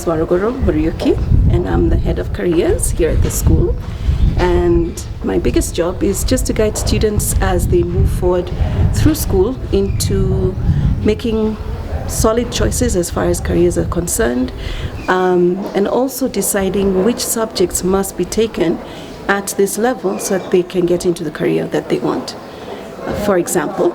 Waruguru Muriuki, and I'm the head of careers here at the school. And my biggest job is just to guide students as they move forward through school into making solid choices as far as careers are concerned, and also deciding which subjects must be taken at this level so that they can get into the career that they want. For example,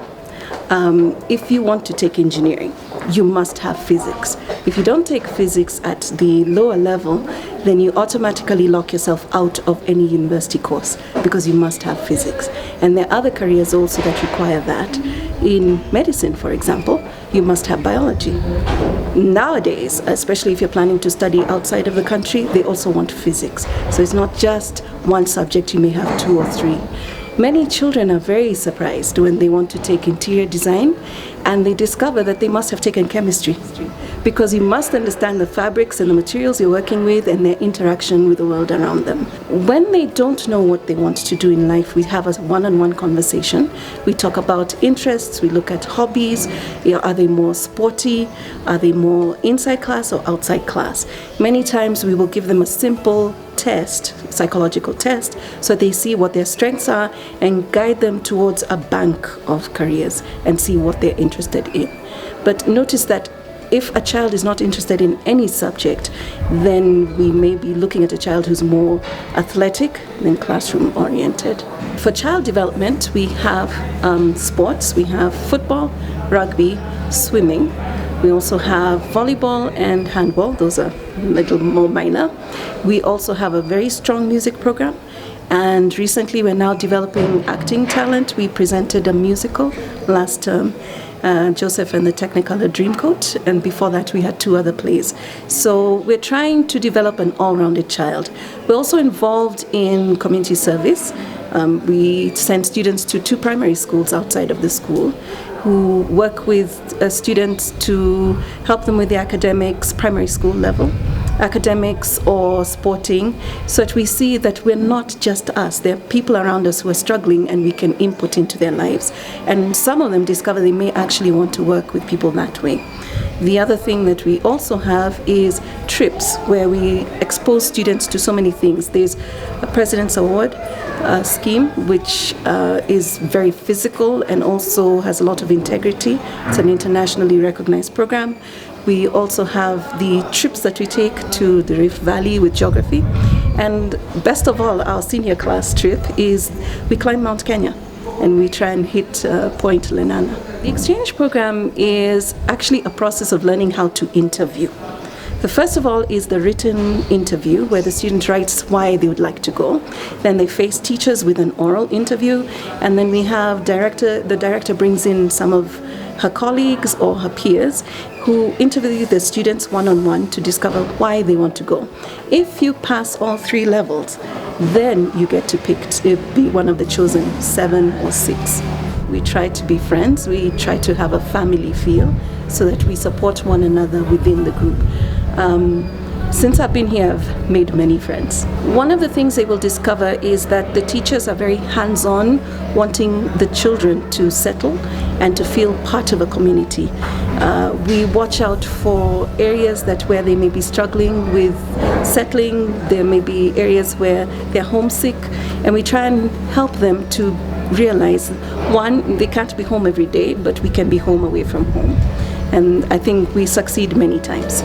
if you want to take engineering, you must have physics. If you don't take physics at the lower level, then you automatically lock yourself out of any university course because you must have physics. And there are other careers also that require that. In medicine, for example, you must have biology. Nowadays, especially if you're planning to study outside of the country, they also want physics. So it's not just one subject, you may have 2 or 3. Many children are very surprised when they want to take interior design and they discover that they must have taken chemistry, because you must understand the fabrics and the materials you're working with and their interaction with the world around them. When they don't know what they want to do in life, we have a one-on-one conversation. We talk about interests, we look at hobbies. Are they more sporty? Are they more inside class or outside class? Many times we will give them a simple test, psychological test, so they see what their strengths are and guide them towards a bank of careers and see what they're interested in. But notice that if a child is not interested in any subject, then we may be looking at a child who's more athletic than classroom oriented. For child development, we have sports. We have football, rugby, swimming. We also have volleyball and handball. Those are a little more minor. We also have a very strong music program. And recently we're now developing acting talent. We presented a musical last term, Joseph and the Technicolor Dreamcoat, and before that we had 2 other plays. So we're trying to develop an all-rounded child. We're also involved in community service. We send students to 2 primary schools outside of the school who work with students to help them with the academics, primary school level, academics or sporting, so that we see that we're not just us. There are people around us who are struggling and we can input into their lives. And some of them discover they may actually want to work with people that way. The other thing that we also have is trips where we expose students to so many things. There's a President's Award scheme, which is very physical and also has a lot of integrity. It's an internationally recognized program. We also have the trips that we take to the Rift Valley with geography. And best of all, our senior class trip is we climb Mount Kenya and we try and hit Point Lenana. The exchange program is actually a process of learning how to interview. The first of all is the written interview, where the student writes why they would like to go. Then they face teachers with an oral interview, and then we have the director brings in some of her colleagues or her peers who interview the students one-on-one to discover why they want to go. If you pass all 3 levels, then you get to be one of the chosen 7 or 6. We try to be friends, we try to have a family feel so that we support one another within the group. Since I've been here, I've made many friends. One of the things they will discover is that the teachers are very hands-on, wanting the children to settle and to feel part of a community. We watch out for areas where they may be struggling with settling. There may be areas where they're homesick, and we try and help them to realize, one, they can't be home every day, but we can be home away from home. And I think we succeed many times.